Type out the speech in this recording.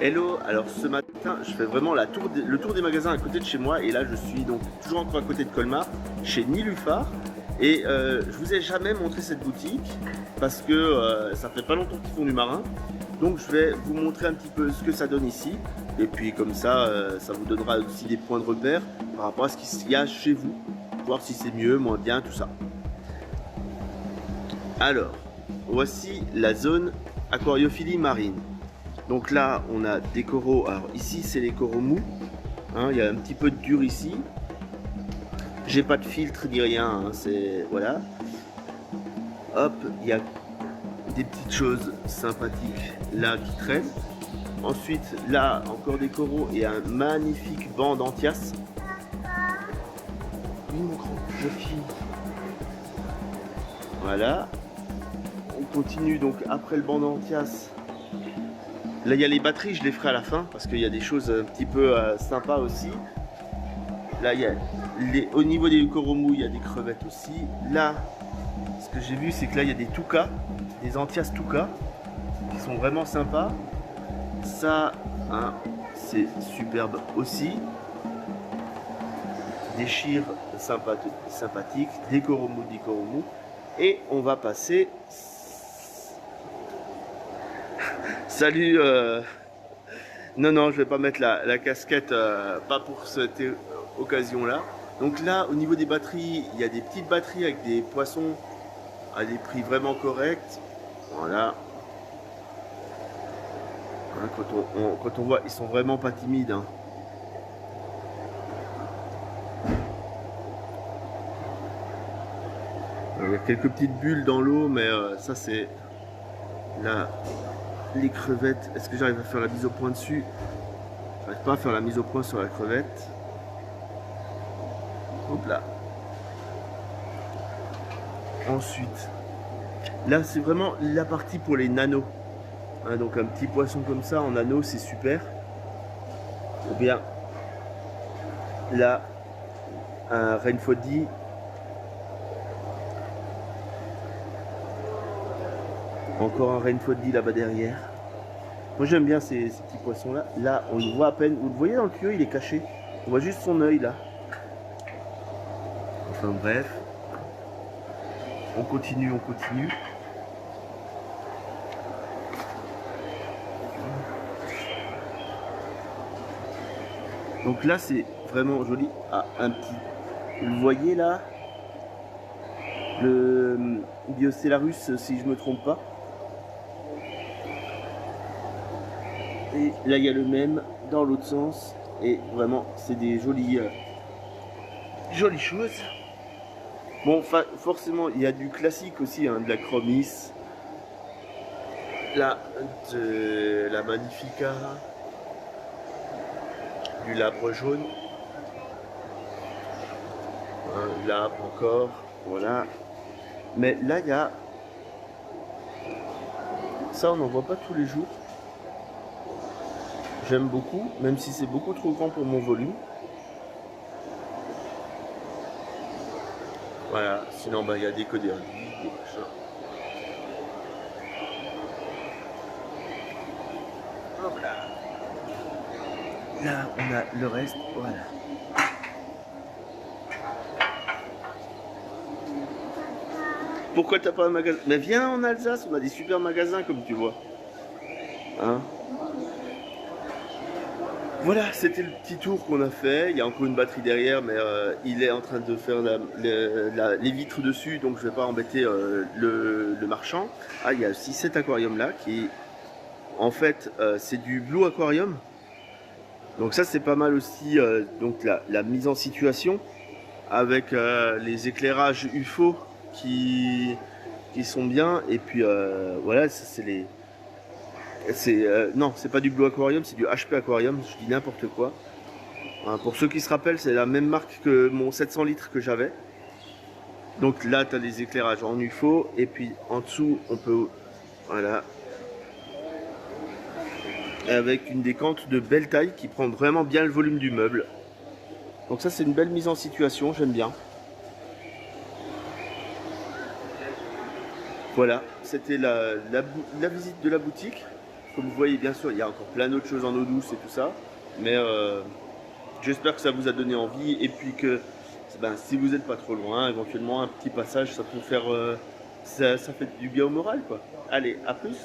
Hello, alors ce matin je fais vraiment le tour des magasins à côté de chez moi et là je suis donc toujours encore à côté de Colmar chez Nilufar et je vous ai jamais montré cette boutique parce que ça fait pas longtemps qu'ils font du marin, donc je vais vous montrer un petit peu ce que ça donne ici et puis comme ça ça vous donnera aussi des points de repère par rapport à ce qu'il y a chez vous, voir si c'est mieux, moins bien, tout ça. Alors voici la zone aquariophilie marine. Donc là, on a des coraux. Alors ici, c'est les coraux mous. Hein, il y a un petit peu de dur ici. J'ai pas de filtre ni rien. Hein, c'est voilà. Hop, il y a des petites choses sympathiques là qui traînent. Ensuite, là, encore des coraux et un magnifique banc d'anthias. Oui, mon grand, je file. Voilà. On continue donc après le banc d'anthias. Là, il y a les batteries, je les ferai à la fin parce qu'il y a des choses un petit peu sympas aussi. Là, il y a au niveau des coraux mous, il y a des crevettes aussi. Là, ce que j'ai vu, c'est que là, il y a des toucas, des anthias toucas qui sont vraiment sympas. Ça, hein, c'est superbe aussi. Des chires sympathiques, des coraux mous. Et on va passer. Salut. Non, je vais pas mettre la casquette, pas pour cette occasion-là. Donc là, au niveau des batteries, il y a des petites batteries avec des poissons à des prix vraiment corrects. Voilà. Hein, quand on voit, ils sont vraiment pas timides. Hein. Il y a quelques petites bulles dans l'eau, mais ça c'est là. Les crevettes, est-ce que j'arrive à faire la mise au point dessus? J'arrive pas à faire la mise au point sur la crevette. Hop là. Ensuite, là c'est vraiment la partie pour les nanos. Hein, donc un petit poisson comme ça en nano, c'est super. Ou bien là, un Rainfody. Encore un Rainfody là-bas derrière. Moi j'aime bien ces petits poissons là. Là on le voit à peine. Vous le voyez dans le tuyau, il est caché. On voit juste son œil là. Enfin bref. On continue. Donc là c'est vraiment joli. Ah, un petit. Vous le voyez là? Le Biocélarus si je me trompe pas. Et là il y a le même dans l'autre sens et vraiment c'est des jolies choses. Bon, forcément il y a du classique aussi, hein, de la chromis, là de la magnifica, du labre jaune, un labre encore, voilà. Mais là il y a ça, on n'en voit pas tous les jours. J'aime beaucoup, même si c'est beaucoup trop grand pour mon volume. Voilà, sinon bah, il y a des codéries, des machins. Hop là. Là, on a le reste, voilà. Pourquoi t'as pas un magasin? Mais viens en Alsace, on a des super magasins comme tu vois. Hein? Voilà, c'était le petit tour qu'on a fait. Il y a encore une batterie derrière, mais il est en train de faire les vitres dessus, donc je vais pas embêter le marchand. Ah, il y a aussi cet aquarium là qui, en fait, c'est du Blue Aquarium. Donc ça c'est pas mal aussi. Donc la mise en situation avec les éclairages UFO qui sont bien. Et puis voilà, c'est les non, c'est pas du Blue Aquarium, c'est du HP Aquarium, je dis n'importe quoi. Hein, pour ceux qui se rappellent, c'est la même marque que mon 700 litres que j'avais. Donc là, tu as les éclairages en UFO, et puis en dessous, on peut, voilà, avec une décante de belle taille qui prend vraiment bien le volume du meuble. Donc ça, c'est une belle mise en situation, j'aime bien. Voilà, c'était la visite de la boutique. Comme vous voyez, bien sûr, il y a encore plein d'autres choses en eau douce et tout ça. Mais j'espère que ça vous a donné envie. Et puis que ben, si vous n'êtes pas trop loin, éventuellement un petit passage, ça peut faire. Ça fait du bien au moral, quoi. Allez, à plus!